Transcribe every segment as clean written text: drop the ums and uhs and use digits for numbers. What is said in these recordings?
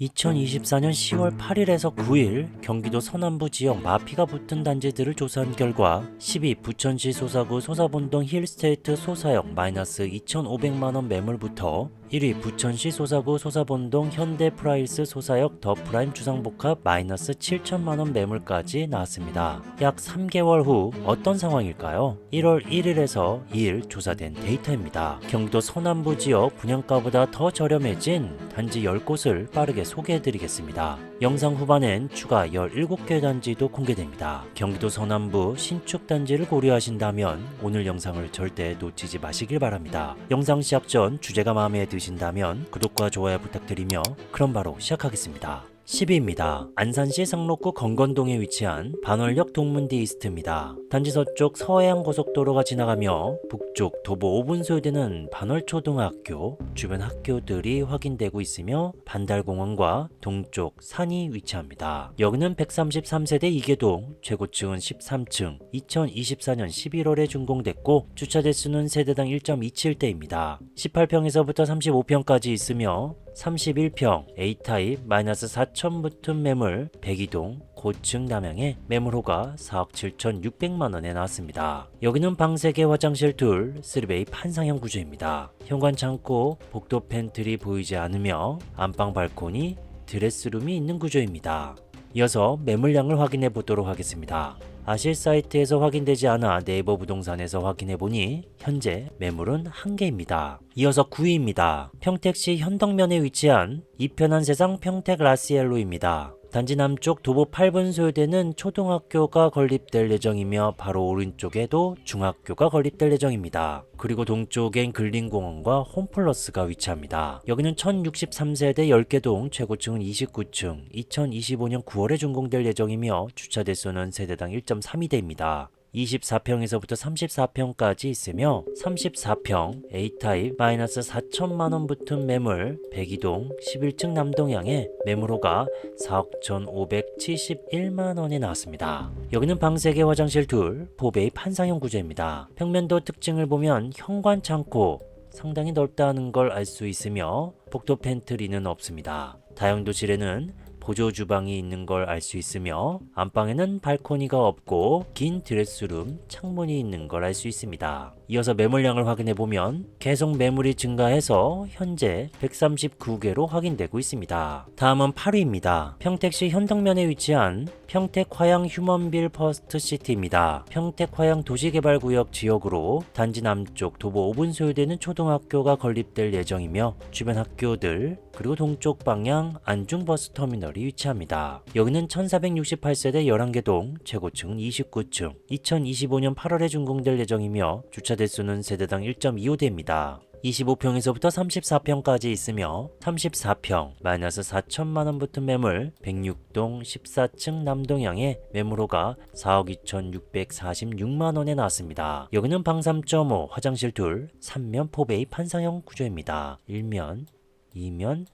2024년 10월 8일에서 9일 경기도 서남부 지역 마피가 붙은 단지들을 조사한 결과 12 부천시 소사구 소사본동 힐스테이트 소사역 마이너스 2,500만원 매물부터 1위 부천시 소사구 소사본동 현대프라이스 소사역 더프라임 주상복합 마이너스 7천만원 매물까지 나왔습니다. 약 3개월 후 어떤 상황일까요? 1월 1일에서 2일 조사된 데이터입니다. 경기도 서남부 지역 분양가보다 더 저렴해진 단지 10곳을 빠르게 소개해드리겠습니다. 영상 후반엔 추가 17개 단지도 공개됩니다. 경기도 서남부 신축 단지를 고려하신다면 오늘 영상을 절대 놓치지 마시길 바랍니다. 영상 시작 전 주제가 마음에 드신다면 구독과 좋아요 부탁드리며 그럼 바로 시작하겠습니다. 10위입니다. 안산시 상록구 건건동에 위치한 반월역 동문디 이스트입니다. 단지 서쪽 서해안고속도로가 지나가며 북쪽 도보 5분 소요되는 반월초등학교 주변 학교들이 확인되고 있으며 반달공원과 동쪽 산이 위치합니다. 여기는 133세대 이계동, 최고층은 13층, 2024년 11월에 준공됐고 주차 대수는 세대당 1.27대입니다. 18평에서부터 35평까지 있으며 31평 A타입 마이너스 4천 붙은 매물 102동 고층 남향에 매물호가 4억 7,600만원에 나왔습니다. 여기는 방 3개 화장실 둘 3베이 판상형 구조입니다. 현관 창고, 복도 팬트리 보이지 않으며 안방 발코니, 드레스룸이 있는 구조입니다. 이어서 매물량을 확인해 보도록 하겠습니다. 아실 사이트에서 확인되지 않아 네이버 부동산에서 확인해보니 현재 매물은 1개입니다. 이어서 9위입니다. 평택시 현덕면에 위치한 이편한 세상 평택 라시엘로입니다. 단지 남쪽 도보 8분 소요되는 초등학교가 건립될 예정이며 바로 오른쪽에도 중학교가 건립될 예정입니다. 그리고 동쪽엔 근린공원과 홈플러스가 위치합니다. 여기는 1063세대 10개 동 최고층은 29층 2025년 9월에 준공될 예정이며 주차 대수는 세대당 1.32대입니다. 24평에서부터 34평까지 있으며 34평 A타입 마이너스 4천만원 붙은 매물 102동 11층 남동향에 매물호가 4억 1,571만원에 나왔습니다. 여기는 방 3개 화장실 둘 4베이 판상형 구조입니다. 평면도 특징을 보면 현관 창고 상당히 넓다는 걸 알 수 있으며 복도 팬트리는 없습니다. 다용도실에는 보조 주방이 있는 걸 알 수 있으며 안방에는 발코니가 없고 긴 드레스룸, 창문이 있는 걸 알 수 있습니다. 이어서 매물량을 확인해 보면 계속 매물이 증가해서 현재 139개로 확인되고 있습니다. 다음은 8위입니다. 평택시 현덕면에 위치한 평택 화양 휴먼빌 퍼스트 시티입니다. 평택 화양 도시개발구역 지역으로 단지 남쪽 도보 5분 소요되는 초등학교가 건립될 예정이며 주변 학교들 그리고 동쪽 방향 안중버스터미널이 위치합니다. 여기는 1468세대 11개 동 최고층은 29층 2025년 8월에 준공될 예정이며 주차 대수는 세대당 1.25대입니다. 25평에서부터 34평까지 있으며 34평 마이너스 4천만원 붙은 매물 106동 14층 남동향에 매물호가 4억 2,646만원에 나왔습니다. 여기는 방 3.5 화장실 둘 3면 4베이 판상형 구조입니다. 1면 2면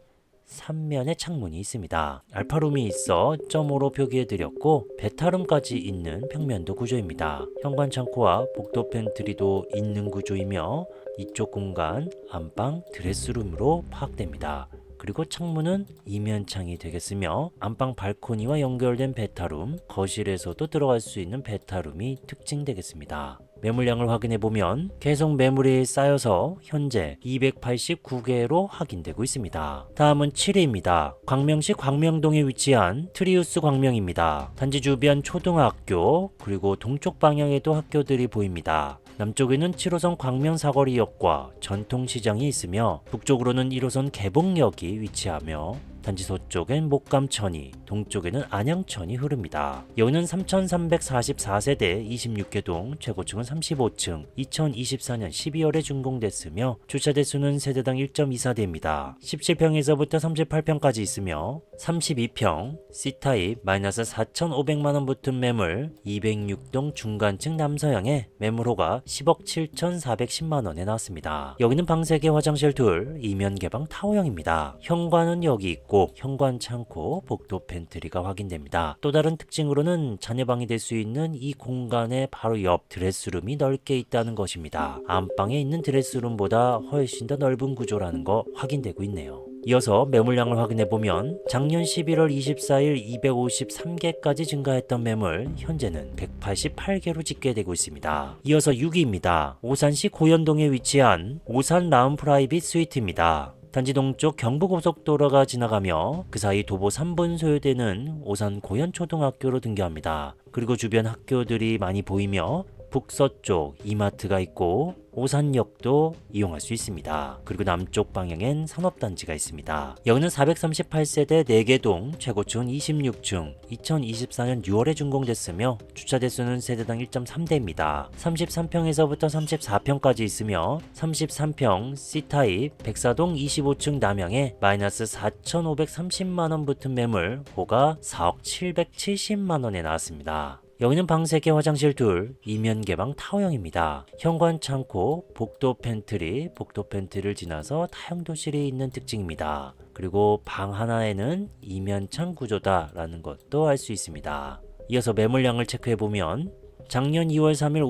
3면에 창문이 있습니다. 알파룸이 있어 .5로 표기해드렸고 베타룸까지 있는 평면도 구조입니다. 현관 창고와 복도 팬트리도 있는 구조이며 이쪽 공간 안방 드레스룸으로 파악됩니다. 그리고 창문은 이면창이 되겠으며 안방 발코니와 연결된 베타룸, 거실에서도 들어갈 수 있는 베타룸이 특징되겠습니다. 매물량을 확인해보면 계속 매물이 쌓여서 현재 289개로 확인되고 있습니다. 다음은 7위입니다. 광명시 광명동에 위치한 트리우스 광명입니다. 단지 주변 초등학교 그리고 동쪽 방향에도 학교들이 보입니다. 남쪽에는 7호선 광명사거리역과 전통시장이 있으며 북쪽으로는 1호선 개봉역이 위치하며 단지 서쪽엔 목감천이, 동쪽에는 안양천이 흐릅니다. 여기는 3344세대 26개 동 최고층은 35층 2024년 12월에 준공됐으며 주차 대수는 세대당 1.24대입니다. 17평에서부터 38평까지 있으며 32평 C타입 마이너스 4,500만원 붙은 매물 206동 중간층 남서향에 매물호가 10억 7,410만원에 나왔습니다. 여기는 방 3개 화장실 둘 이면 개방 타워형입니다. 현관은 여기 있고 현관 창고, 복도 팬트리가 확인됩니다. 또 다른 특징으로는 자녀방이 될 수 있는 이 공간의 바로 옆 드레스룸이 넓게 있다는 것입니다. 안방에 있는 드레스룸보다 훨씬 더 넓은 구조라는 거 확인되고 있네요. 이어서 매물량을 확인해보면 작년 11월 24일 253개까지 증가했던 매물 현재는 188개로 집계되고 있습니다. 이어서 6위입니다. 오산시 고현동에 위치한 오산 라운 프라이빗 스위트입니다. 단지 동쪽 경부고속도로가 지나가며 그 사이 도보 3분 소요되는 오산 고현초등학교로 등교합니다. 그리고 주변 학교들이 많이 보이며 북서쪽 이마트가 있고 오산역도 이용할 수 있습니다. 그리고 남쪽 방향엔 산업단지가 있습니다. 여기는 438세대 4개 동, 최고층은 26층, 2024년 6월에 준공됐으며 주차 대수는 세대당 1.3대입니다. 33평에서부터 34평까지 있으며 33평 C타입 백사동 25층 남향에 마이너스 4,530만원 붙은 매물 호가 4억 770만원에 나왔습니다. 여기는 방 3개 화장실 둘, 이면 개방 타워형입니다. 현관 창고, 복도 팬트리를 지나서 다용도실이 있는 특징입니다. 그리고 방 하나에는 이면창 구조다라는 것도 알 수 있습니다. 이어서 매물량을 체크해보면 작년 2월 3일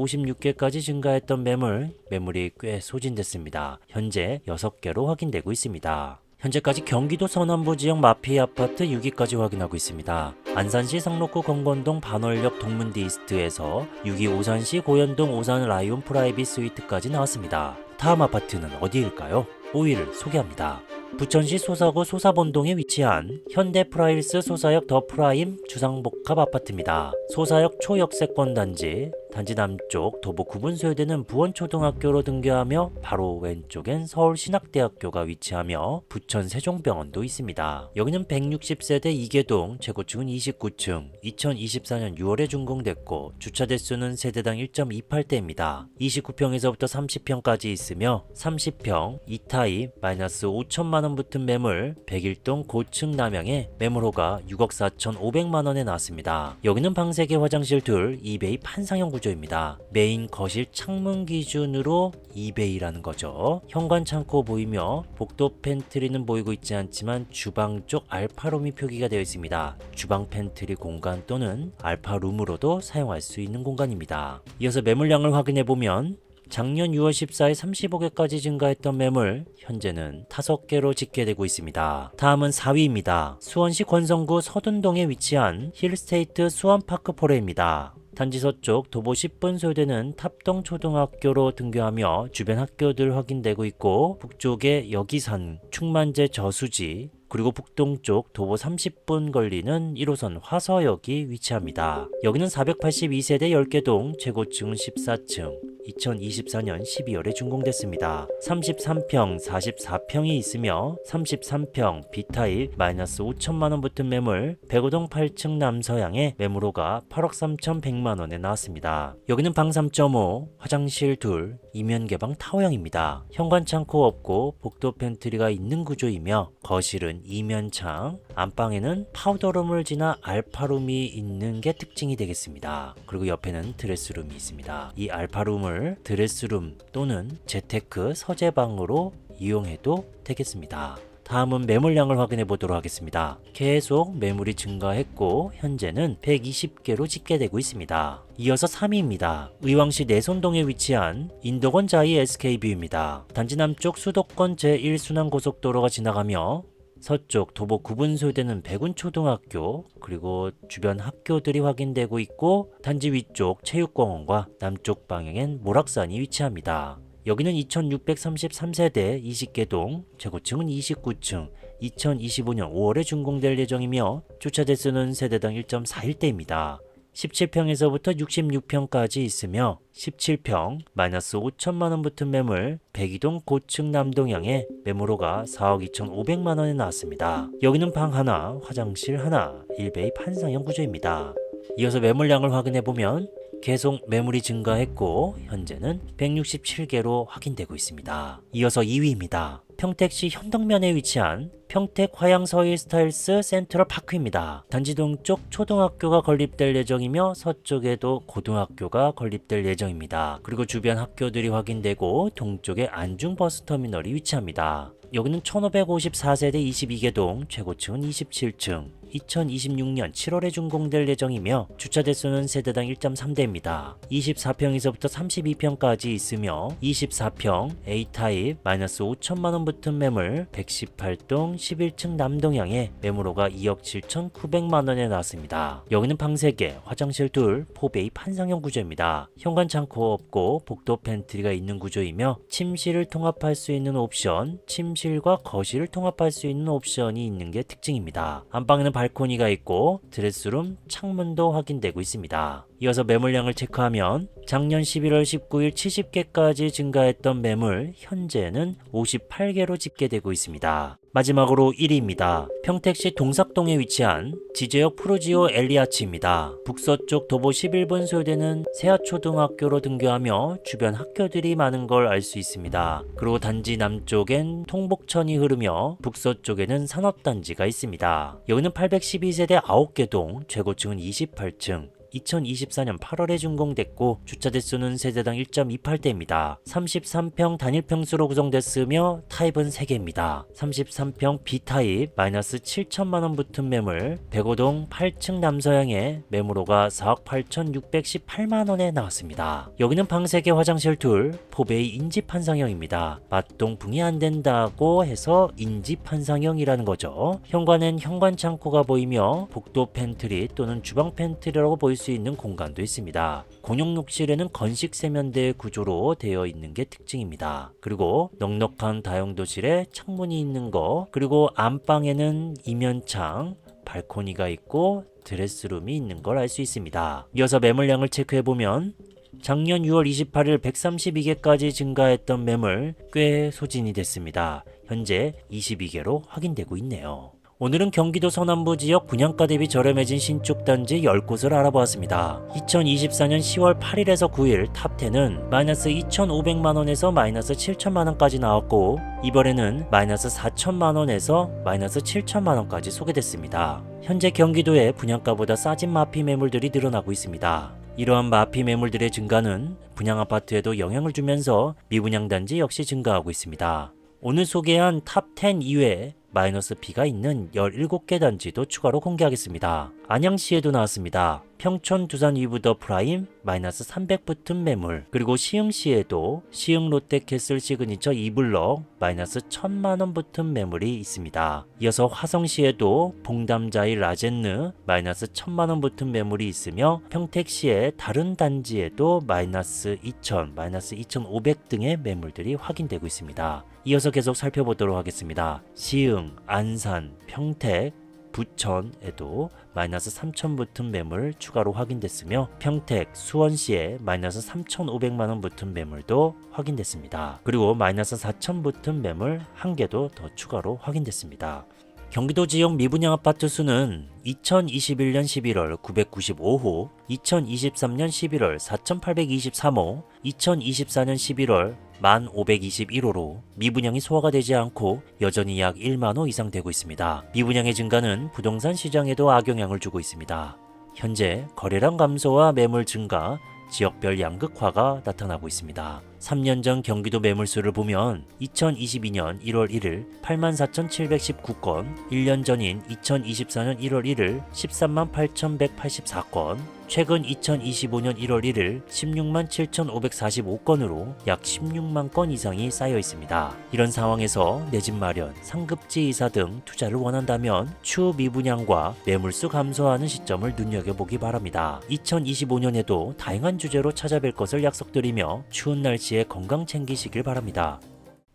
56개까지 증가했던 매물이 꽤 소진됐습니다. 현재 6개로 확인되고 있습니다. 현재까지 경기도 서남부 지역 마피 아파트 6위까지 확인하고 있습니다. 안산시 상록구 건건동 반월역 동문디 이스트에서 6위 오산시 고현동 오산 라이온 프라이빗 스위트까지 나왔습니다. 다음 아파트는 어디일까요? 5위를 소개합니다. 부천시 소사구 소사본동에 위치한 현대프라일스 소사역 더 프라임 주상복합 아파트입니다. 소사역 초역세권 단지 남쪽 도보 9분 소요되는 부원초등학교로 등교하며 바로 왼쪽엔 서울신학대학교가 위치하며 부천 세종병원도 있습니다. 여기는 160세대 2개동, 최고층은 29층, 2024년 6월에 준공됐고 주차 대수는 세대당 1.28대입니다. 29평에서부터 30평까지 있으며 30평 2타입 마이너스 5천만원 붙은 매물 101동 고층 남향에 매물호가 6억 4,500만원에 나왔습니다. 여기는 방 3개 화장실 둘 2베이 판상형 구조입니다. 메인 거실 창문 기준으로 2베이라는 거죠. 현관 창고 보이며 복도 팬트리는 보이고 있지 않지만 주방 쪽 알파룸이 표기가 되어 있습니다. 주방 팬트리 공간 또는 알파룸으로도 사용할 수 있는 공간입니다. 이어서 매물량을 확인해보면 작년 6월 14일 35개까지 증가했던 매물 현재는 5개로 집계되고 있습니다. 다음은 4위입니다. 수원시 권성구 서둔동에 위치한 힐스테이트 수원파크포레입니다. 단지 서쪽 도보 10분 소요되는 탑동초등학교로 등교하며 주변 학교들 확인되고 있고 북쪽에 여기산, 충만제 저수지 그리고 북동쪽 도보 30분 걸리는 1호선 화서역이 위치합니다. 여기는 482세대 10개 동, 최고층은 14층, 2024년 12월에 준공됐습니다. 33평, 44평이 있으며 33평 B타입 마이너스 5천만원 붙은 매물 105동 8층 남서향에 매물호가 8억 3,100만원에 나왔습니다. 여기는 방 3.5, 화장실 둘, 이면 개방 타워형입니다. 현관 창고 없고 복도 팬트리가 있는 구조이며 거실은 이면창, 안방에는 파우더룸을 지나 알파룸이 있는 게 특징이 되겠습니다. 그리고 옆에는 드레스룸이 있습니다. 이 알파룸을 드레스룸 또는 재테크 서재방으로 이용해도 되겠습니다. 다음은 매물량을 확인해 보도록 하겠습니다. 계속 매물이 증가했고 현재는 120개로 집계되고 있습니다. 이어서 3위입니다. 의왕시 내손동에 위치한 인덕원 자이 SK뷰입니다. 단지 남쪽 수도권 제1순환 고속도로가 지나가며 서쪽 도보 9분 소요되는 백운초등학교 그리고 주변 학교들이 확인되고 있고 단지 위쪽 체육공원과 남쪽 방향엔 모락산이 위치합니다. 여기는 2633세대 20개 동, 최고층은 29층, 2025년 5월에 준공될 예정이며 주차 대수는 세대당 1.41대입니다. 17평에서부터 66평까지 있으며 17평 마이너스 5천만원 붙은 매물 102동 고층 남동향에 매물호가 4억 2,500만원에 나왔습니다. 여기는 방 하나, 화장실 하나, 1베이 판상형 구조입니다. 이어서 매물량을 확인해보면 계속 매물이 증가했고 현재는 167개로 확인되고 있습니다. 이어서 2위입니다. 평택시 현덕면에 위치한 평택 화양서일 스타일스 센트럴 파크입니다. 단지 동쪽 초등학교가 건립될 예정이며 서쪽에도 고등학교가 건립될 예정입니다. 그리고 주변 학교들이 확인되고 동쪽에 안중버스터미널이 위치합니다. 여기는 1554세대 22개 동, 최고층은 27층, 2026년 7월에 준공될 예정이며 주차 대수는 세대당 1.3대입니다. 24평에서부터 32평까지 있으며 24평 A타입 마이너스 5천만원 붙은 매물 118동 11층 남동향에 매물호가 2억 7,900만원에 나왔습니다. 여기는 방 3개, 화장실 둘, 포베이 판상형 구조입니다. 현관 창고 없고 복도 팬트리가 있는 구조이며 침실을 통합할 수 있는 옵션, 침실과 거실을 통합할 수 있는 옵션이 있는 게 특징입니다. 안방에는 발코니가 있고 드레스룸, 창문도 확인되고 있습니다. 이어서 매물량을 체크하면 작년 11월 19일 70개까지 증가했던 매물 현재는 58개로 집계되고 있습니다. 마지막으로 1위입니다. 평택시 동삭동에 위치한 지제역 프로지오 엘리아츠입니다. 북서쪽 도보 11분 소요되는 세아초등학교로 등교하며 주변 학교들이 많은 걸 알 수 있습니다. 그리고 단지 남쪽엔 통복천이 흐르며 북서쪽에는 산업단지가 있습니다. 여기는 812세대 9개 동, 최고층은 28층, 2024년 8월에 준공됐고 주차 대수는 세대당 1.28대입니다. 33평 단일 평수로 구성됐으며 타입은 3개입니다. 33평 B타입 마이너스 7천만원 붙은 매물 105동 8층 남서향에 매물호가 4억 8,618만원에 나왔습니다. 여기는 방 3개 화장실 둘, 포베이 인지판상형입니다. 맞동풍이 안 된다고 해서 인지판상형이라는 거죠. 현관엔 현관 창고가 보이며 복도 팬트리 또는 주방 팬트리라고 보일 수 있는 공간도 있습니다. 공용 욕실에는 건식 세면대 구조로 되어 있는 게 특징입니다. 그리고 넉넉한 다용도실에 창문이 있는 거, 그리고 안방에는 이면창, 발코니가 있고 드레스룸이 있는 걸 알 수 있습니다. 이어서 매물량을 체크해보면 작년 6월 28일 132개까지 증가했던 매물 꽤 소진이 됐습니다. 현재 22개로 확인되고 있네요. 오늘은 경기도 서남부 지역 분양가 대비 저렴해진 신축 단지 10곳을 알아보았습니다. 2024년 10월 8일에서 9일 탑10은 마이너스 2,500만원에서 마이너스 7천만원까지 나왔고 이번에는 마이너스 4천만원에서 마이너스 7천만원까지 소개됐습니다. 현재 경기도에 분양가보다 싸진 마피 매물들이 늘어나고 있습니다. 이러한 마피 매물들의 증가는 분양아파트에도 영향을 주면서 미분양 단지 역시 증가하고 있습니다. 오늘 소개한 탑10 이외에 마이너스 B가 있는 17개 단지도 추가로 공개하겠습니다. 안양시에도 나왔습니다. 평촌 두산 위브 더 프라임 마이너스 300 붙은 매물, 그리고 시흥시에도 시흥 롯데캐슬 시그니처 2블럭 마이너스 1000만원 붙은 매물이 있습니다. 이어서 화성시에도 봉담자이 라젠느 마이너스 1000만원 붙은 매물이 있으며 평택시의 다른 단지에도 마이너스 2000, 마이너스 2500 등의 매물들이 확인되고 있습니다. 이어서 계속 살펴보도록 하겠습니다. 시흥, 안산, 평택, 부천에도 마이너스 3,000 붙은 매물 추가로 확인됐으며 평택, 수원시에 마이너스 3,500만원 붙은 매물도 확인됐습니다. 그리고 마이너스 4,000 붙은 매물 1개도 더 추가로 확인됐습니다. 경기도 지역 미분양 아파트 수는 2021년 11월 995호, 2023년 11월 4,823호, 2024년 11월 1,521호로 미분양이 소화가 되지 않고 여전히 약 1만 호 이상 되고 있습니다. 미분양의 증가는 부동산 시장에도 악영향을 주고 있습니다. 현재 거래량 감소와 매물 증가, 지역별 양극화가 나타나고 있습니다. 3년 전 경기도 매물수를 보면 2022년 1월 1일 84,719건, 1년 전인 2024년 1월 1일 13만 8,184건, 최근 2025년 1월 1일 16만 7,545건으로 약 16만 건 이상이 쌓여 있습니다. 이런 상황에서 내 집 마련, 상급지 이사 등 투자를 원한다면 추후 미분양과 매물수 감소하는 시점을 눈여겨보기 바랍니다. 2025년에도 다양한 주제로 찾아뵐 것을 약속드리며 추운 날씨에 건강 챙기시길 바랍니다.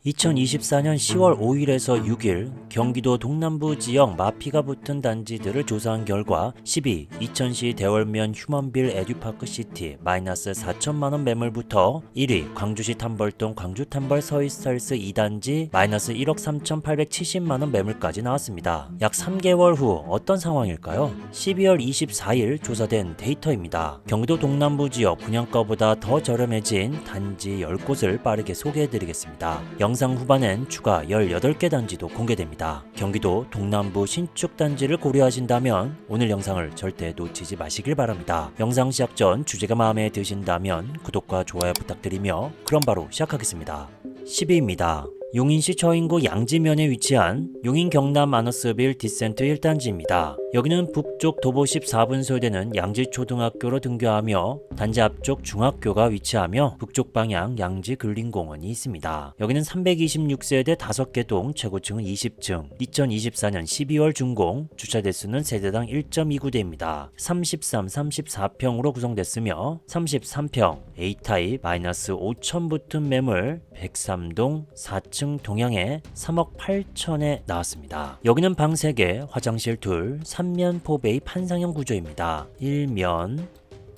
2024년 10월 5일에서 6일 경기도 동남부 지역 마피가 붙은 단지들을 조사한 결과 10위 이천시 대월면 휴먼빌 에듀파크시티 마이너스 4천만원 매물부터 1위 광주시 탐벌동 광주탐벌 서이스타일스 2단지 마이너스 1억 3,870만원 매물까지 나왔습니다. 약 3개월 후 어떤 상황일까요? 12월 24일 조사된 데이터입니다. 경기도 동남부 지역 분양가보다 더 저렴해진 단지 10곳을 빠르게 소개해드리겠습니다. 영상 후반엔 추가 18개 단지도 공개됩니다. 경기도 동남부 신축 단지를 고려하신다면 오늘 영상을 절대 놓치지 마시길 바랍니다. 영상 시작 전 주제가 마음에 드신다면 구독과 좋아요 부탁드리며 그럼 바로 시작하겠습니다. 10위입니다. 용인시 처인구 양지면에 위치한 용인 경남 마너스빌 디센트 1단지입니다. 여기는 북쪽 도보 14분소되는 양지초등학교로 등교하며 단지 앞쪽 중학교가 위치하며 북쪽 방향 양지근린공원이 있습니다. 여기는 326세대 5개 동, 최고층은 20층, 2024년 12월 준공, 주차 대수는 세대당 1.29대입니다. 33, 34평으로 구성됐으며 33평, A타입 -5천 붙은 매물 103동 4층 동향에 3억 8천에 나왔습니다. 여기는 방 3개, 화장실 둘, 3면 포베이 판상형 구조입니다. 1면,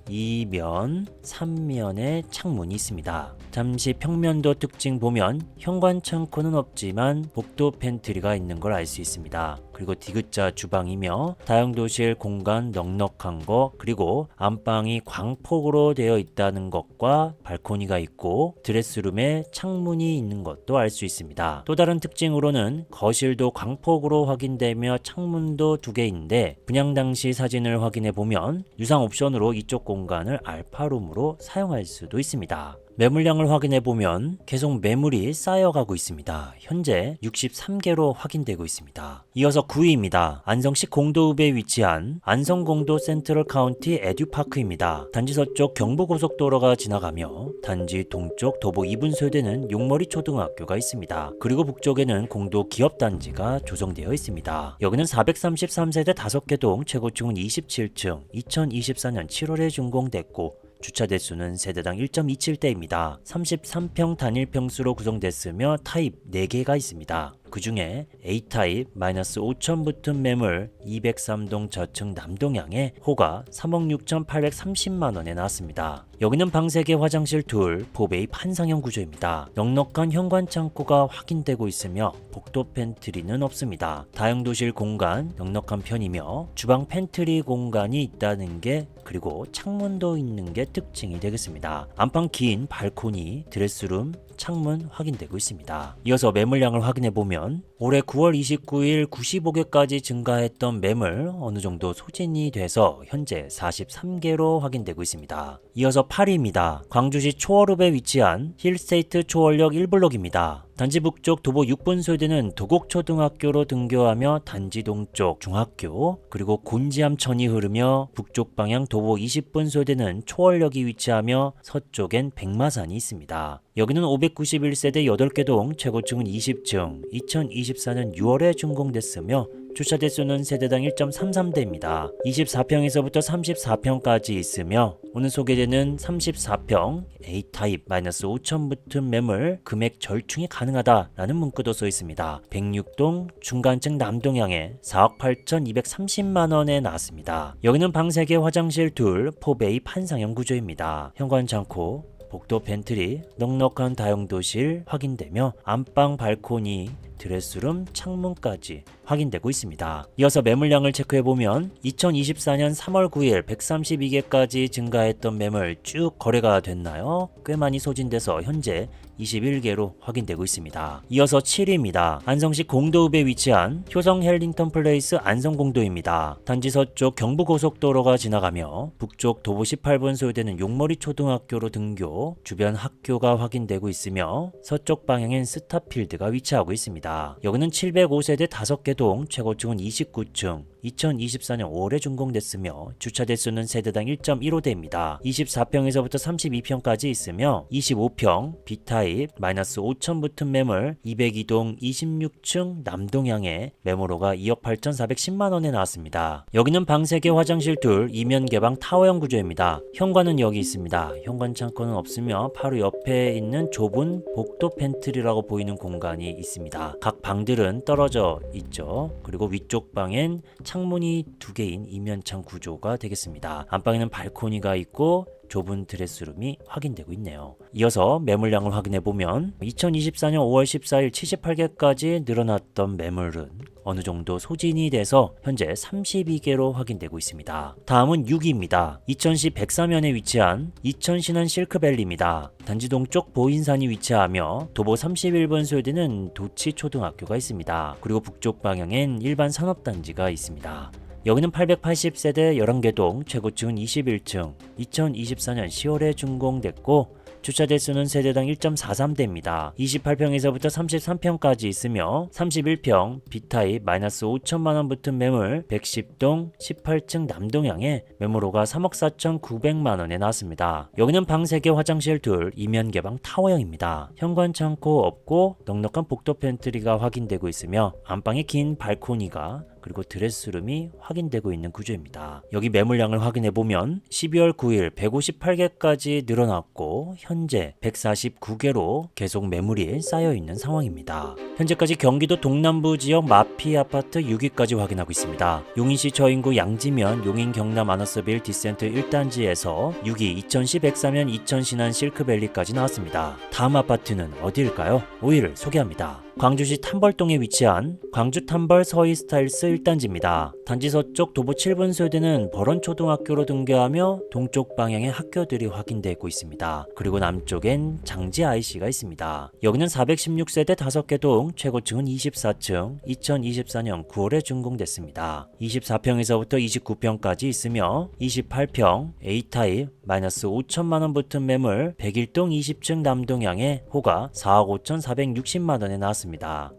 2면, 3면에 창문이 있습니다. 잠시 평면도 특징 보면 현관 창고는 없지만 복도 팬트리가 있는 걸 알 수 있습니다. 그리고 디귿자 주방이며 다용도실 공간 넉넉한 거, 그리고 안방이 광폭으로 되어 있다는 것과 발코니가 있고 드레스룸에 창문이 있는 것도 알 수 있습니다. 또 다른 특징으로는 거실도 광폭으로 확인되며 창문도 2개인데 분양 당시 사진을 확인해 보면 유상 옵션으로 이쪽 공간을 알파룸으로 사용할 수도 있습니다. 매물량을 확인해 보면 계속 매물이 쌓여가고 있습니다. 현재 63개로 확인되고 있습니다. 이어서 9위입니다. 안성시 공도읍에 위치한 안성공도 센트럴 카운티 에듀파크입니다. 단지 서쪽 경부고속도로가 지나가며 단지 동쪽 도보 2분 소요되는 용머리 초등학교가 있습니다. 그리고 북쪽에는 공도 기업단지가 조성되어 있습니다. 여기는 433세대 5개 동, 최고층은 27층, 2024년 7월에 준공됐고 주차 대수는 세대당 1.27대입니다. 33평 단일 평수로 구성됐으며 타입 4개가 있습니다. 그 중에 A타입 -5천 붙은 매물 203동 저층 남동향에 호가 3억 6,830만원에 나왔습니다. 여기는 방 3개, 화장실 둘, 포베이 판상형 구조입니다. 넉넉한 현관 창고가 확인되고 있으며 복도 팬트리는 없습니다. 다용도실 공간 넉넉한 편이며 주방 팬트리 공간이 있다는 게, 그리고 창문도 있는 게 특징이 되겠습니다. 안방 긴 발코니, 드레스룸, 창문 확인되고 있습니다. 이어서 매물량을 확인해 보면 올해 9월 29일 95개까지 증가했던 매물 어느 정도 소진이 돼서 현재 43개로 확인되고 있습니다. 이어서 8위입니다. 광주시 초월읍에 위치한 힐스테이트 초월역 1블록입니다. 단지 북쪽 도보 6분 소요되는 도곡초등학교로 등교하며 단지 동쪽 중학교, 그리고 곤지암천이 흐르며 북쪽 방향 도보 20분 소요되는 초월역이 위치하며 서쪽엔 백마산이 있습니다. 여기는 591세대 8개 동, 최고층은 20층, 2024년 6월에 준공됐으며 주차 대수는 세대당 1.33대입니다. 24평에서부터 34평까지 있으며 오늘 소개되는 34평 A타입 -5천 붙은 매물 금액 절충이 가능하다라는 문구도 써 있습니다. 106동 중간층 남동향에 4억 8,230만원에 나왔습니다. 여기는 방 3개, 화장실 둘, 포베이 판상형 구조입니다. 현관 창고, 복도 팬트리, 넉넉한 다용도실 확인되며 안방 발코니, 드레스룸, 창문까지 확인되고 있습니다. 이어서 매물량을 체크해보면 2024년 3월 9일 132개까지 증가했던 매물 쭉 거래가 됐나요? 꽤 많이 소진돼서 현재 21개로 확인되고 있습니다. 이어서 7위입니다. 안성시 공도읍에 위치한 효성 헬링턴 플레이스 안성공도입니다. 단지 서쪽 경부고속도로가 지나가며 북쪽 도보 18분 소요되는 용머리 초등학교로 등교, 주변 학교가 확인되고 있으며 서쪽 방향엔 스타필드가 위치하고 있습니다. 여기는 705세대 5개 동, 최고층은 29층, 2024년 5월에 준공됐으며 주차 대수는 세대당 1.15대입니다. 24평에서부터 32평까지 있으며 25평 B타입 -5천 붙은 매물 202동 26층 남동향에 매물호가 2억 8,410만원에 나왔습니다. 여기는 방 3개, 화장실 둘, 이면 개방 타워형 구조입니다. 현관은 여기 있습니다. 현관 창고는 없으며 바로 옆에 있는 좁은 복도 팬트리라고 보이는 공간이 있습니다. 각 방들은 떨어져 있죠. 그리고 위쪽 방엔 창문이 2개인 이면창 구조가 되겠습니다. 안방에는 발코니가 있고 좁은 드레스룸이 확인되고 있네요. 이어서 매물량을 확인해 보면 2024년 5월 14일 78개까지 늘어났던 매물은 어느 정도 소진이 돼서 현재 32개로 확인되고 있습니다. 다음은 6위입니다. 이천시 백사면에 위치한 이천신원 실크밸리입니다. 단지 동쪽 보인산이 위치하며 도보 31분 소요되는 도치초등학교가 있습니다. 그리고 북쪽 방향엔 일반 산업단지가 있습니다. 여기는 880세대 11개 동, 최고층은 21층, 2024년 10월에 준공됐고 주차 대수는 세대당 1.43대입니다. 28평에서부터 33평까지 있으며 31평 B타입 마이너스 5천만원 붙은 매물 110동 18층 남동향에 매물호가 3억 4,900만원에 나왔습니다. 여기는 방 3개 화장실 둘 이면 개방 타워형입니다. 현관 창고 없고 넉넉한 복도 팬트리가 확인되고 있으며 안방에 긴 발코니가 그리고 드레스룸이 확인되고 있는 구조입니다. 여기 매물량을 확인해보면 12월 9일 158개까지 늘어났고 현재 149개로 계속 매물이 쌓여있는 상황입니다. 현재까지 경기도 동남부 지역 마피 아파트 6위까지 확인하고 있습니다. 용인시 저인구 양지면 용인 경남 아너스빌 디센트 1단지에서 6위 2010 백사면 2000신안 실크밸리까지 나왔습니다. 다음 아파트는 어디일까요? 5위를 소개합니다. 광주시 탐벌동에 위치한 광주 탐벌 서희 스타일스 1단지입니다. 단지 서쪽 도보 7분 소유되는 벌원초등학교로 등교하며 동쪽 방향의 학교들이 확인되고 있습니다. 그리고 남쪽엔 장지 IC가 있습니다. 여기는 416세대 5개 동 최고층은 24층 2024년 9월에 준공됐습니다. 24평에서부터 29평까지 있으며 28평 A타입 마이너스 5천만원 붙은 매물 101동 20층 남동향에 호가 4억 5,460만원에 나왔습니다.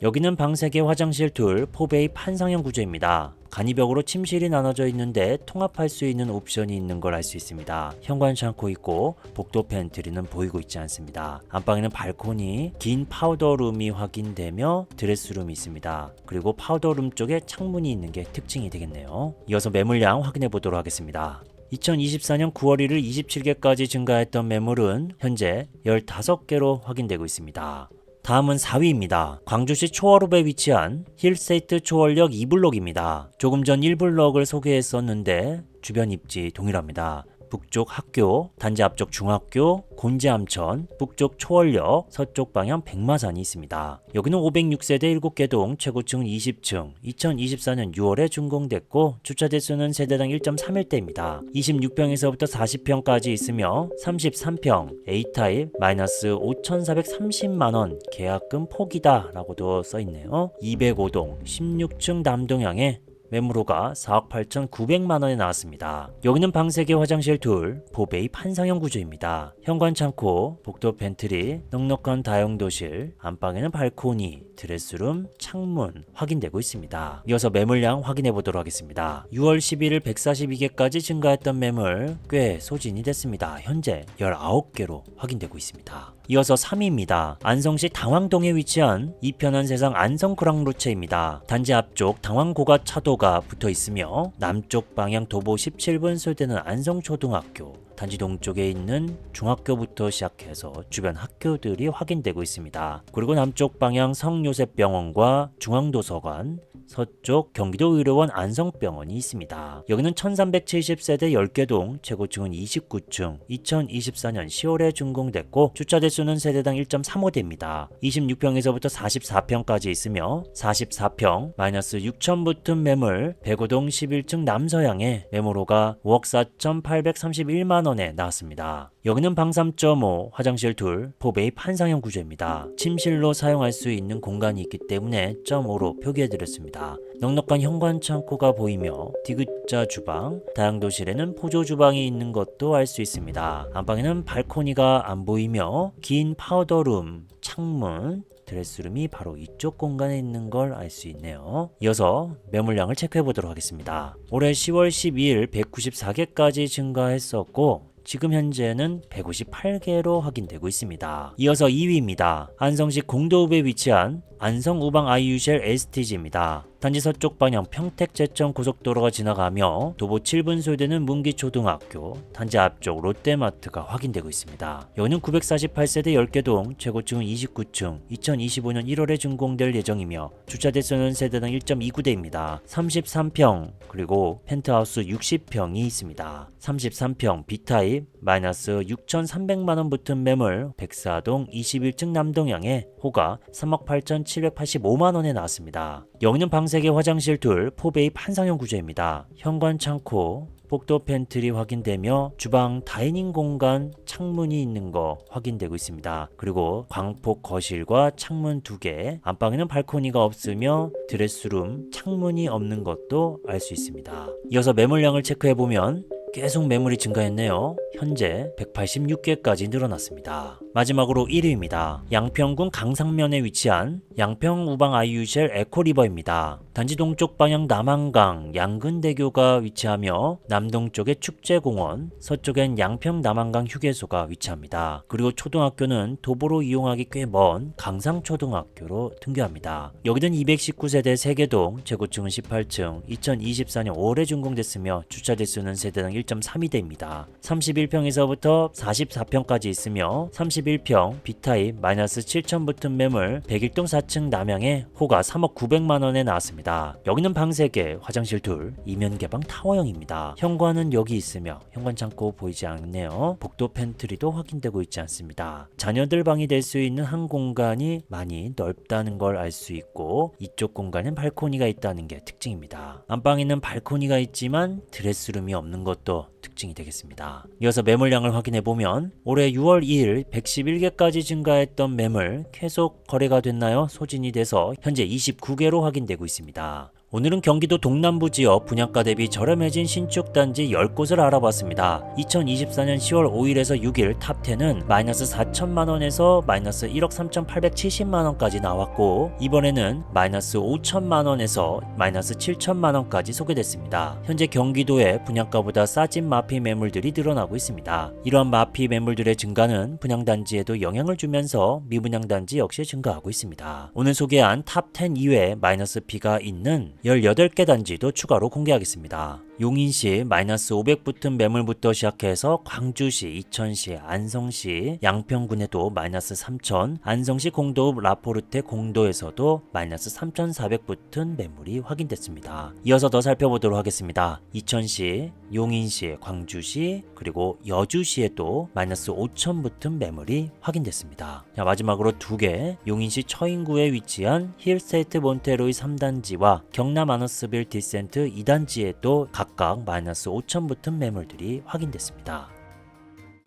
여기는 방 3개 화장실 둘 포베이 판상형 구조입니다. 간이벽으로 침실이 나눠져 있는데 통합할 수 있는 옵션이 있는 걸 알 수 있습니다. 현관 창고 있고 복도 팬트리는 보이고 있지 않습니다. 안방에는 발코니, 긴 파우더룸이 확인되며 드레스룸이 있습니다. 그리고 파우더룸 쪽에 창문이 있는 게 특징이 되겠네요. 이어서 매물량 확인해 보도록 하겠습니다. 2024년 9월 1일 27개까지 증가했던 매물은 현재 15개로 확인되고 있습니다. 다음은 4위입니다. 광주시 초월읍에 위치한 힐스테이트 초월역 2블록입니다. 조금 전 1블록을 소개했었는데 주변 입지 동일합니다. 북쪽 학교, 단지 앞쪽 중학교, 곤지암천, 북쪽 초월역, 서쪽 방향 백마산이 있습니다. 여기는 506세대 7개 동, 최고층은 20층, 2024년 6월에 준공됐고 주차 대수는 세대당 1.31대입니다. 26평에서부터 40평까지 있으며 33평, A타입 마이너스 5,430만원 계약금 포기다 라고도 써있네요. 205동, 16층 남동향에 매물호가 4억 8,900만원에 나왔습니다. 여기는 방 3개 화장실 둘 포베이 판상형 구조입니다. 현관 창고, 복도 팬트리, 넉넉한 다용도실, 안방에는 발코니, 드레스룸, 창문 확인되고 있습니다. 이어서 매물량 확인해 보도록 하겠습니다. 6월 11일 142개까지 증가했던 매물 꽤 소진이 됐습니다. 현재 19개로 확인되고 있습니다. 이어서 3위입니다. 안성시 당황동에 위치한 이편한 세상 안성그랑루체입니다. 단지 앞쪽 당황고가 차도가 붙어 있으며 남쪽 방향 도보 17분 소요되는 안성초등학교, 단지 동쪽에 있는 중학교부터 시작해서 주변 학교들이 확인되고 있습니다. 그리고 남쪽 방향 성요셉병원과 중앙도서관, 서쪽 경기도의료원 안성병원이 있습니다. 여기는 1370세대 10개 동, 최고층은 29층, 2024년 10월에 준공됐고 주차 대수는 세대당 1.35대입니다. 26평에서부터 44평까지 있으며 44평 마이너스 6천 붙은 매물 105동 11층 남서향에 매물호가 5억 4,831만원에 나왔습니다. 여기는 방 3.5, 화장실 둘, 포베이 판상형 구조입니다. 침실로 사용할 수 있는 공간이 있기 때문에 0.5로 표기해드렸습니다. 넉넉한 현관 창고가 보이며 디귿자 주방, 다용도실에는 포조 주방이 있는 것도 알 수 있습니다. 안방에는 발코니가 안 보이며 긴 파우더룸, 창문, 드레스룸이 바로 이쪽 공간에 있는 걸 알 수 있네요. 이어서 매물량을 체크해 보도록 하겠습니다. 올해 10월 12일 194개까지 증가했었고 지금 현재는 158개로 확인되고 있습니다. 이어서 2위입니다. 안성시 공도읍에 위치한 안성우방 아이유쉘 STG입니다. 단지 서쪽 방향 평택제천 고속도로가 지나가며 도보 7분 소요되는 문기초등학교, 단지 앞쪽 롯데마트가 확인되고 있습니다. 여기는 948세대 10개 동, 최고층은 29층, 2025년 1월에 준공될 예정이며 주차 대수는 세대당 1.29대입니다. 33평, 그리고 펜트하우스 60평이 있습니다. 33평 B타입 마이너스 6,300만원 붙은 매물 104동 21층 남동향에 호가 3억 8,785만원에 나왔습니다. 여기는 방 3개 화장실 둘 포베이 판상형 구조입니다. 현관 창고, 복도 팬트리 확인되며 주방 다이닝 공간 창문이 있는 거 확인되고 있습니다. 그리고 광폭 거실과 창문 2개, 안방에는 발코니가 없으며 드레스룸 창문이 없는 것도 알 수 있습니다. 이어서 매물량을 체크해보면 계속 매물이 증가했네요. 현재 186개까지 늘어났습니다. 마지막으로 1위입니다. 양평군 강상면에 위치한 양평 우방 IUCL 에코리버입니다. 단지 동쪽 방향 남한강 양근대교가 위치하며 남동쪽에 축제공원, 서쪽엔 양평 남한강 휴게소가 위치합니다. 그리고 초등학교는 도보로 이용하기 꽤 먼 강상초등학교로 등교합니다. 여기는 219세대 세계동, 최고층은 18층, 2024년 5월에 준공됐으며 주차 대수는 세대당 1.32대입니다. 31평에서부터 44평까지 있으며 31평 B타입 마이너스 7천 붙은 매물 101동 4층 남향에 호가 3억 900만원에 나왔습니다. 여기는 방 3개, 화장실 둘, 이면 개방 타워형입니다. 현관은 여기 있으며 현관 창고 보이지 않네요. 복도 팬트리도 확인되고 있지 않습니다. 자녀들 방이 될 수 있는 한 공간이 많이 넓다는 걸 알 수 있고 이쪽 공간엔 발코니가 있다는 게 특징입니다. 안방에는 발코니가 있지만 드레스룸이 없는 것도 특징이 되겠습니다. 이어서 매물량을 확인해 보면 올해 6월 2일 111개까지 증가했던 매물 계속 거래가 됐나요? 소진이 돼서 현재 29개로 확인되고 있습니다. 오늘은 경기도 동남부 지역 분양가 대비 저렴해진 신축 단지 10곳을 알아봤습니다. 2024년 10월 5일에서 6일 탑10은 마이너스 4천만원에서 마이너스 1억 3,870만원까지 나왔고 이번에는 마이너스 5천만원에서 마이너스 7천만원까지 소개됐습니다. 현재 경기도의 분양가보다 싸진 마피 매물들이 늘어나고 있습니다. 이러한 마피 매물들의 증가는 분양단지에도 영향을 주면서 미분양단지 역시 증가하고 있습니다. 오늘 소개한 탑10 이외에 마이너스 B가 있는 18개 단지도 추가로 공개하겠습니다. 용인시 마이너스 500 붙은 매물부터 시작해서 광주시, 이천시, 안성시, 양평군에도 마이너스 3천, 안성시 공도 라포르테 공도에서도 마이너스 3,400 붙은 매물이 확인됐습니다. 이어서 더 살펴보도록 하겠습니다. 이천시, 용인시, 광주시, 그리고 여주시에도 마이너스 5천 붙은 매물이 확인됐습니다. 자, 마지막으로 2개, 용인시 처인구에 위치한 힐스테이트 몬테로이 3단지와 경남 아너스빌 디센트 2단지에도 각각 마이너스 5천 붙은 매물들이 확인됐습니다.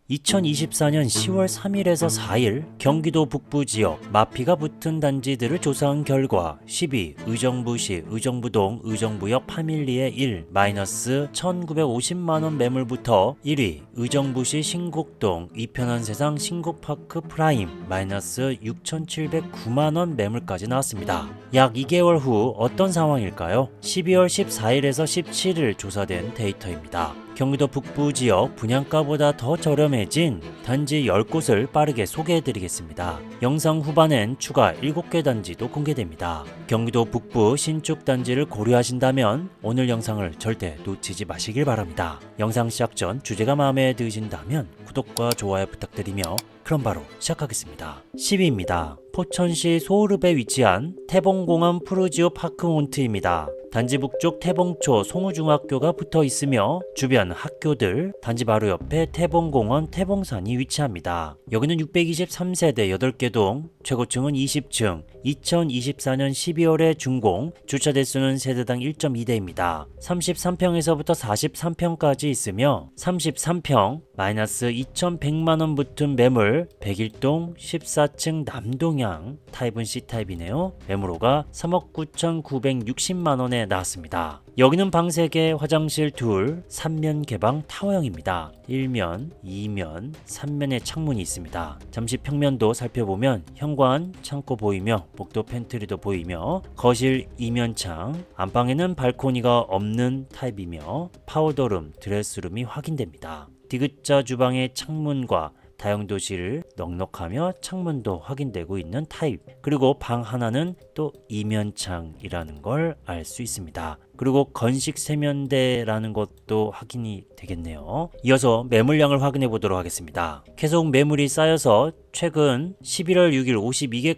2024년 10월 3일에서 4일 경기도 북부 지역 마피가 붙은 단지들을 조사한 결과 10위 의정부시 의정부동 의정부역 파밀리에 1 마이너스 1950만원 매물부터 1위 의정부시 신곡동 이편한 세상 신곡파크 프라임 마이너스 6709만원 매물까지 나왔습니다. 약 2개월 후 어떤 상황일까요? 12월 14일에서 17일 조사된 데이터입니다. 경기도 북부 지역 분양가보다 더 저렴해진 단지 10곳을 빠르게 소개해드리겠습니다. 영상 후반엔 추가 7개 단지도 공개됩니다. 경기도 북부 신축 단지를 고려하신다면 오늘 영상을 절대 놓치지 마시길 바랍니다. 영상 시작 전 주제가 마음에 드신다면 구독과 좋아요 부탁드리며 그럼 바로 시작하겠습니다. 10위입니다. 포천시 소우릅에 위치한 태봉공원 푸르지오 파크몬트입니다. 단지 북쪽 태봉초 송우중학교가 붙어 있으며 주변 학교들, 단지 바로 옆에 태봉공원 태봉산이 위치합니다. 여기는 623세대 8개 동, 최고층은 20층, 2024년 12월에 준공, 주차 대수는 세대당 1.2대입니다. 33평에서부터 43평까지 있으며 33평 마이너스 2,100만원 붙은 매물 101동 14층 남동향 타입은 C타입이네요. 매물호가 3억 9,960만원에 나왔습니다. 여기는 방 3개, 화장실 둘, 3면 개방 타워형입니다. 1면, 2면, 3면에 창문이 있습니다. 잠시 평면도 살펴보면 현관, 창고 보이며 복도 팬트리도 보이며 거실 2면창, 안방에는 발코니가 없는 타입이며 파우더룸, 드레스룸이 확인됩니다. 디귿자 주방의 창문과 다용도실 넉넉하며 창문도 확인되고 있는 타입, 그리고 방 하나는 또 이면창이라는 걸 알 수 있습니다. 그리고 건식 세면대라는 것도 확인이 되겠네요. 이어서 매물량을 확인해 보도록 하겠습니다. 계속 매물이 쌓여서 최근 11월 6일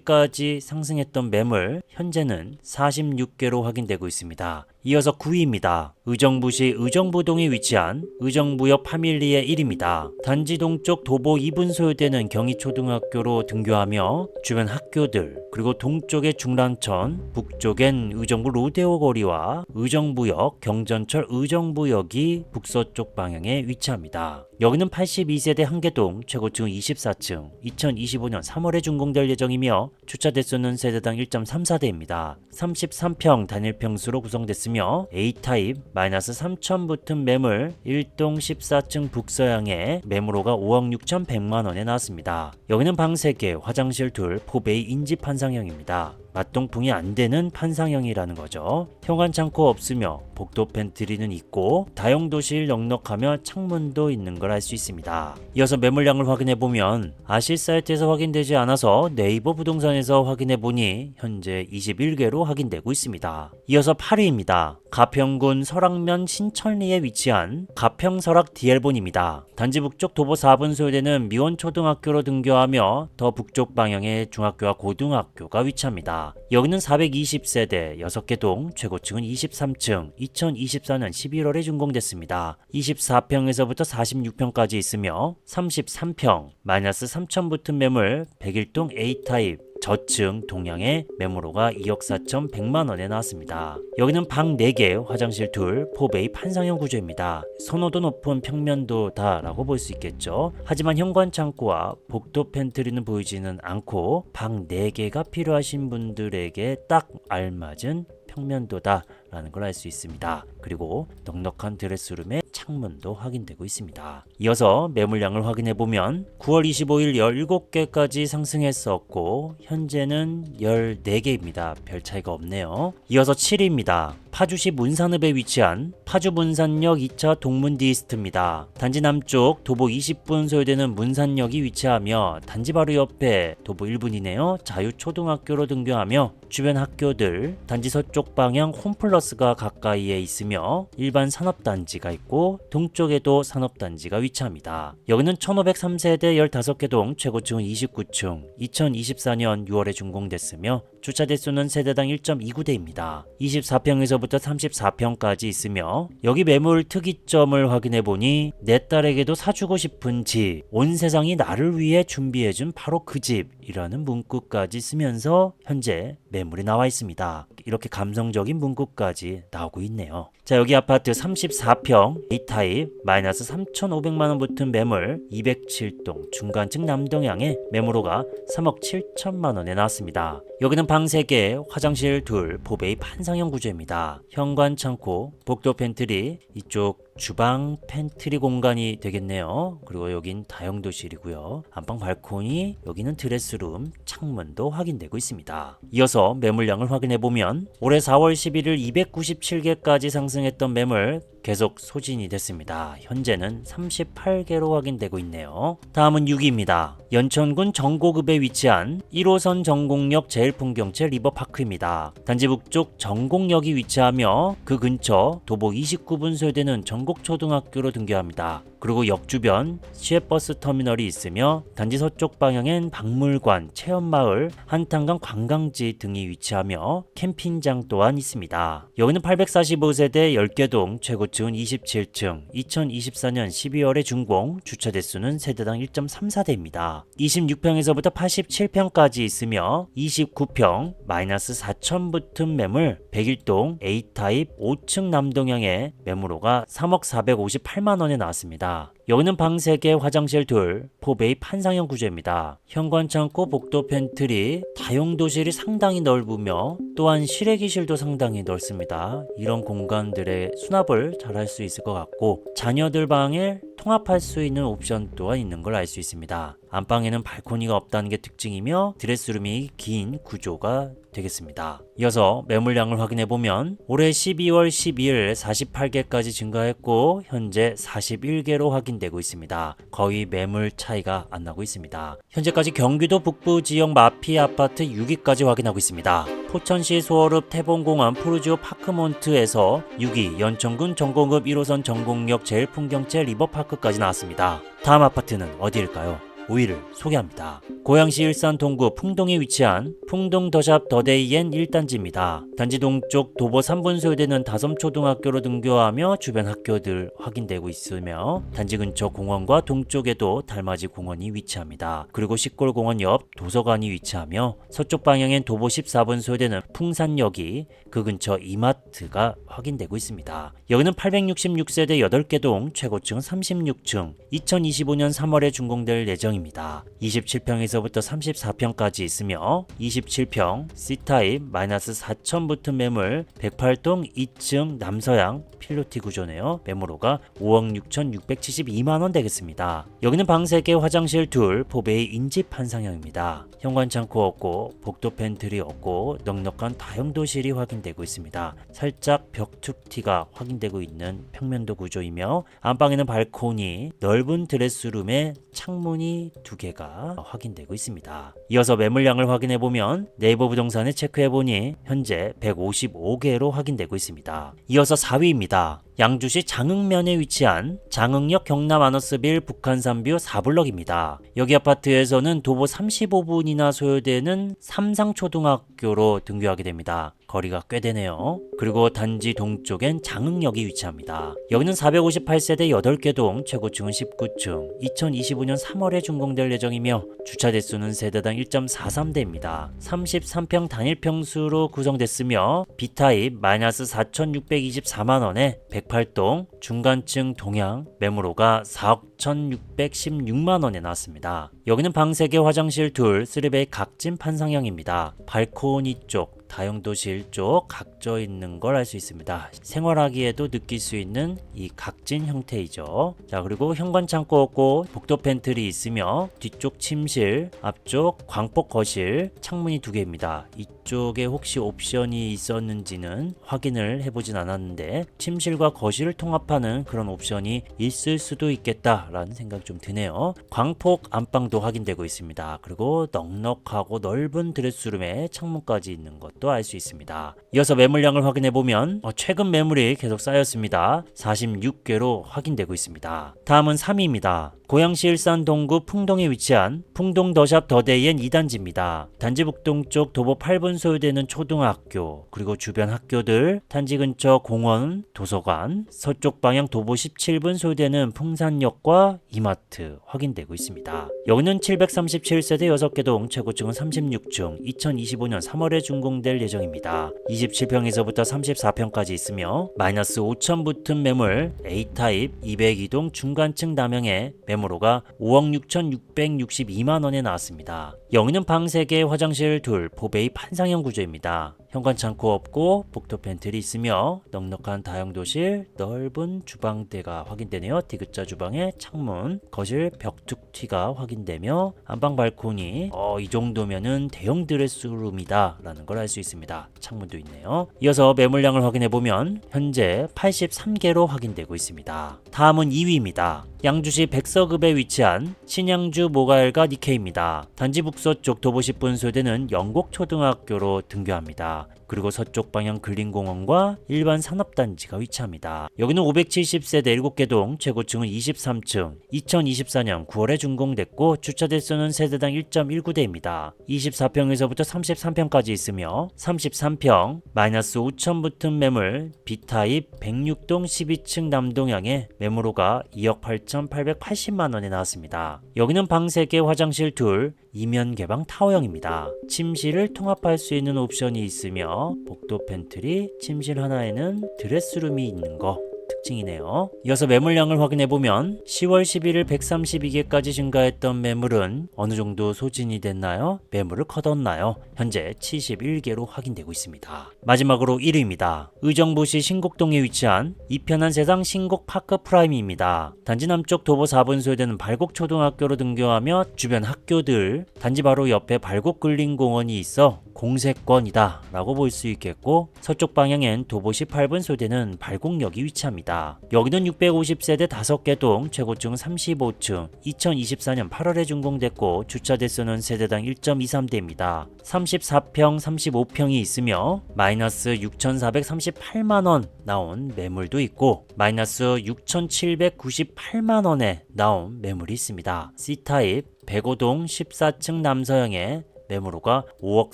52개까지 상승했던 매물 현재는 46개로 확인되고 있습니다. 이어서 9위입니다. 의정부시 의정부동에 위치한 의정부역 파밀리에 1입니다. 단지 동쪽 도보 2분 소요되는 경희초등학교로 등교하며 주변 학교들, 그리고 동쪽의 중랑천, 북쪽엔 의정부 로데오 거리와 의정부 의정부역, 경전철 의정부역이 북서쪽 방향에 위치합니다. 여기는 82세대 한개동, 최고층 24층, 2025년 3월에 준공될 예정이며 주차 대수는 세대당 1.34대입니다. 33평 단일평수로 구성됐으며 A타입 -3천 붙은 매물 1동 14층 북서향에 매물호가 5억 6,100만원에 나왔습니다. 여기는 방 3개, 화장실 2, 포베이 인지 판상형입니다. 맞동풍이 안 되는 판상형이라는 거죠. 현관 창고 없으며 복도 팬트리는 있고 다용도실 넉넉하며 창문도 있는 걸 알 수 있습니다. 이어서 매물량을 확인해 보면 아실 사이트에서 확인되지 않아서 네이버 부동산에서 확인해 보니 현재 21개로 확인되고 있습니다. 이어서 8위입니다. 가평군 설악면 신천리에 위치한 가평설악 DL본입니다. 단지 북쪽 도보 4분 소요되는 미원초등학교로 등교하며 더 북쪽 방향에 중학교와 고등학교가 위치합니다. 여기는 420세대 6개 동, 최고층은 23층, 2024년 11월에 준공됐습니다. 24평에서부터 46평까지 있으며 33평, -3천 붙은 매물 101동 A타입, 저층 동향의 매물호가 2억 4,100만원에 나왔습니다. 여기는 방 4개, 화장실 2, 포베이 판상형 구조입니다. 선호도 높은 평면도다 라고 볼 수 있겠죠. 하지만 현관 창고와 복도 팬트리는 보이지는 않고 방 4개가 필요하신 분들에게 딱 알맞은 평면도다 라는 걸 알 수 있습니다. 그리고 넉넉한 드레스룸의 창문도 확인되고 있습니다. 이어서 매물량을 확인해 보면 9월 25일 17개까지 상승했었고 현재는 14개입니다. 별 차이가 없네요. 이어서 7위입니다. 파주시 문산읍에 위치한 파주 문산역 2차 동문 디스트입니다. 단지 남쪽 도보 20분 소요되는 문산역이 위치하며 단지 바로 옆에 도보 1분이네요. 자유초등학교로 등교하며 주변 학교들, 단지 서쪽 방향 홈플러스가 가까이에 있으며 일반 산업단지가 있고 동쪽에도 산업단지가 위치합니다. 여기는 1503세대 15개 동, 최고층은 29층, 2024년 6월에 준공됐으며 주차 대수는 세대당 1.29대입니다. 24평에서부터 34평까지 있으며 여기 매물 특이점을 확인해보니 내 딸에게도 사주고 싶은 집, 온 세상이 나를 위해 준비해준 바로 그 집이라는 문구까지 쓰면서 현재 매물이 나와 있습니다. 이렇게 감성적인 문구까지 나오고 있네요. 자, 여기 아파트 34평 A타입 -3,500만원 붙은 매물 207동 중간층 남동향의 매물호가 3억 7천만원에 나왔습니다. 여기는 방 3개, 화장실 2, 포베이 판상형 구조입니다. 현관 창고, 복도 팬트리, 이쪽 주방 팬트리 공간이 되겠네요. 그리고 여긴 다용도실이고요. 안방 발코니, 여기는 드레스룸, 창문도 확인되고 있습니다. 이어서 매물량을 확인해보면 올해 4월 11일 297개까지 상승했던 매물 계속 소진이 됐습니다. 현재는 38개로 확인되고 있네요. 다음은 6위입니다. 연천군 정고급에 위치한 1호선 정곡역 제일풍경채 리버파크입니다. 단지 북쪽 정곡역이 위치하며 그 근처 도보 29분 소요되는 정곡초등학교로 등교합니다. 그리고 역 주변 시외버스 터미널이 있으며 단지 서쪽 방향엔 박물관, 체험마을, 한탄강 관광지 등이 위치하며 캠핑장 또한 있습니다. 여기는 845세대 10개 동, 최고층은 27층, 2024년 12월에 준공, 주차 대수는 세대당 1.34대입니다. 26평에서부터 87평까지 있으며 29평, -4천 붙은 매물 101동 A타입 5층 남동향의 매물호가 3억 458만원에 나왔습니다. 여기는 방 3개, 화장실 2, 포베이 판상형 구조입니다. 현관 창고, 복도 팬트리, 다용도실이 상당히 넓으며 또한 실외기실도 상당히 넓습니다. 이런 공간들의 수납을 잘 할 수 있을 것 같고 자녀들 방에 통합할 수 있는 옵션 또한 있는 걸 알 수 있습니다. 안방에는 발코니가 없다는 게 특징이며 드레스룸이 긴 구조가 되겠습니다. 이어서 매물량을 확인해보면 올해 12월 12일 48개까지 증가했고 현재 41개로 확인되고 있습니다. 거의 매물 차이가 안 나고 있습니다. 현재까지 경기도 북부 지역 마피 아파트 6위까지 확인하고 있습니다. 포천시 소월읍 태봉공원 푸르지오 파크몬트에서 6위, 연천군 정곡읍 1호선 정곡역 제일풍경채 리버파크까지 나왔습니다. 다음 아파트는 어디일까요? 5위를 소개합니다. 고양시 일산 동구 풍동에 위치한 풍동 더샵 더데이엔 1단지입니다. 단지 동쪽 도보 3분 소요되는 다섬초등학교로 등교하며 주변 학교들 확인되고 있으며 단지 근처 공원과 동쪽에도 달맞이 공원이 위치합니다. 그리고 식골공원 옆 도서관이 위치하며 서쪽 방향엔 도보 14분 소요되는 풍산역이 그 근처 이마트가 확인되고 있습니다. 여기는 866세대 8개 동 최고층 36층 2025년 3월에 준공될 예정입니다. 27평에서부터 34평까지 있으며 27평 C타입 -4천 붙은 매물 108동 2층 남서양 필로티 구조네요. 매물호가 5억 6,672만원 되겠습니다. 여기는 방 3개 화장실 둘 포베이 인집 한상형입니다. 현관 창고 없고 복도 팬트리 없고 넉넉한 다용도실이 확인되고 있습니다. 살짝 벽툭티가 확인되고 있는 평면도 구조이며 안방에는 발코니, 넓은 드레스룸에 창문이 2개가 확인되고 있습니다. 이어서 매물량을 확인해보면 네이버 부동산에 체크해보니 현재 155개로 확인되고 있습니다. 이어서 4위입니다. 양주시 장흥면에 위치한 장흥역 경남 아너스빌 북한산뷰 4블럭입니다. 여기 아파트에서는 도보 35분이나 소요되는 삼상초등학교로 등교하게 됩니다. 거리가 꽤 되네요. 그리고 단지 동쪽엔 장흥역이 위치합니다. 여기는 458세대 8개 동 최고층은 19층 2025년 3월에 준공될 예정이며 주차 대수는 세대당 1.43대입니다. 33평 단일 평수로 구성됐으며 B타입 -4,624만원에 108동 중간층 동향 매물호가 4억 1,616만원에 나왔습니다. 여기는 방 3개 화장실 둘 3베이 각진 판상형입니다. 발코니 쪽 다용도실 쪽 각져 있는 걸 알 수 있습니다. 생활하기에도 느낄 수 있는 이 각진 형태이죠. 자, 그리고 현관 창고 없고 복도 팬트리 있으며 뒤쪽 침실, 앞쪽 광폭 거실, 창문이 2개입니다. 이쪽에 혹시 옵션이 있었는지는 확인을 해보진 않았는데 침실과 거실을 통합하는 그런 옵션이 있을 수도 있겠다라는 생각이 좀 드네요. 광폭 안방도 확인되고 있습니다. 그리고 넉넉하고 넓은 드레스룸에 창문까지 있는 것도 알 수 있습니다. 이어서 매물량을 확인해보면 최근 매물이 계속 쌓였습니다. 46개로 확인되고 있습니다. 다음은 3위입니다. 고양시 일산 동구 풍동에 위치한 풍동 더샵 더데이엔 2단지입니다. 단지 북동쪽 도보 8분 소요되는 초등학교 그리고 주변 학교들 단지 근처 공원, 도서관 서쪽 방향 도보 17분 소요되는 풍산역과 이마트 확인되고 있습니다. 여기는 737세대 6개 동 최고층은 36층 2025년 3월에 준공될 예정입니다. 27평에서부터 34평까지 있으며 -5천 붙은 매물 A타입 202동 중간층 남향에 매물호가 5억 6,662만원에 나왔습니다. 여기는 방 3개 화장실 둘 포베이 판상형 구조입니다. 현관 창고 없고 복도 팬트리 있으며 넉넉한 다용도실 넓은 주방대가 확인되네요. 디귿자 주방에 창문 거실 벽툭튀가 확인되며 안방 발코니 이 정도면은 대형 드레스룸이다 라는 걸 알 수 있습니다. 창문도 있네요. 이어서 매물량을 확인해보면 현재 83개로 확인되고 있습니다. 다음은 2위입니다. 양주시 백서급에 위치한 신양주 모가엘과 니케입니다. 단지 북서쪽 도보 10분 소요되는 영곡초등학교로 등교합니다. 그리고 서쪽 방향 근린공원과 일반 산업단지가 위치합니다. 여기는 570세대 7개 동 최고층은 23층 2024년 9월에 준공됐고 주차 대수는 세대당 1.19대입니다. 24평에서부터 33평까지 있으며 33평 -5천 붙은 매물 B타입 106동 12층 남동향에 매물호가 2억 8,880만원에 나왔습니다. 여기는 방 3개 화장실 둘 이면 개방 타워형입니다. 침실을 통합할 수 있는 옵션이 있으며 복도 팬트리, 침실 하나에는 드레스룸이 있는 거 특징이네요. 이어서 매물량을 확인해보면 10월 11일 132개까지 증가했던 매물은 어느 정도 소진이 됐나요? 매물을 컷었나요? 현재 71개로 확인되고 있습니다. 마지막으로 1위입니다. 의정부시 신곡동에 위치한 이편한 세상 신곡파크 프라임입니다. 단지 남쪽 도보 4분 소요되는 발곡초등학교로 등교하며 주변 학교들 단지 바로 옆에 발곡근린공원이 있어 공세권이다 라고 볼 수 있겠고, 서쪽 방향엔 도보시 8분 소대는 발곡역이 위치합니다. 여기는 650세대 5개 동, 최고층 35층, 2024년 8월에 준공됐고 주차 대수는 세대당 1.23대입니다. 34평, 35평이 있으며 마이너스 6,438만원 나온 매물도 있고 마이너스 6,798만원에 나온 매물이 있습니다. C타입 105동 14층 남서형의 매물호가 5억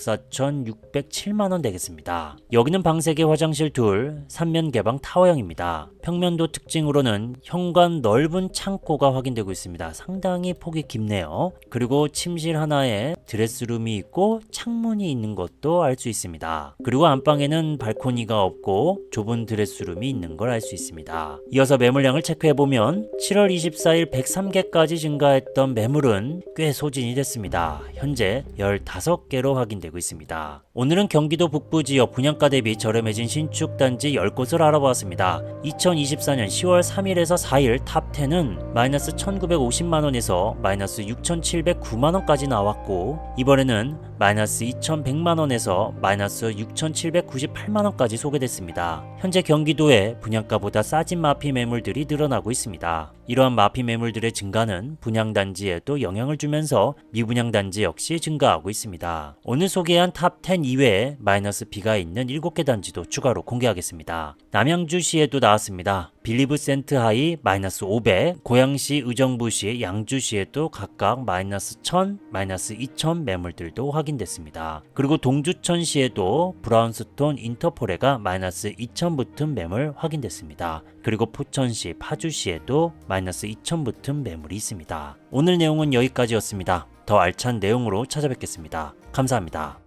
4,607만원 되겠습니다. 여기는 방 3개 화장실 둘, 3면 개방 타워형입니다. 평면도 특징으로는 현관 넓은 창고가 확인되고 있습니다. 상당히 폭이 깊네요. 그리고 침실 하나에 드레스룸이 있고 창문이 있는 것도 알 수 있습니다. 그리고 안방에는 발코니가 없고 좁은 드레스룸이 있는 걸 알 수 있습니다. 이어서 매물량을 체크해보면 7월 24일 103개까지 증가했던 매물은 꽤 소진이 됐습니다. 현재 15개로 확인되고 있습니다. 오늘은 경기도 북부 지역 분양가 대비 저렴해진 신축 단지 10곳을 알아보았습니다. 2024년 10월 3일에서 4일 탑10은 마이너스 1950만원에서 마이너스 6709만원까지 나왔고, 이번에는 마이너스 2100만원에서 마이너스 6798만원까지 소개됐습니다. 현재 경기도에 분양가보다 싸진 마피 매물들이 늘어나고 있습니다. 이러한 마피 매물들의 증가는 분양단지에도 영향을 주면서 미분양단지 역시 증가하고 있습니다. 오늘 소개한 탑10 이외에 마이너스 B가 있는 7개 단지도 추가로 공개하겠습니다. 남양주시에도 나왔습니다. 빌리브 센트하이 마이너스 500, 고양시, 의정부시, 양주시에도 각각 마이너스 1000, 마이너스 2000 매물들도 확인됐습니다. 그리고 동주천시에도 브라운스톤 인터포레가 마이너스 2000 붙은 매물 확인됐습니다. 그리고 포천시, 파주시에도 마이너스 2000 붙은 매물이 있습니다. 오늘 내용은 여기까지였습니다. 더 알찬 내용으로 찾아뵙겠습니다. 감사합니다.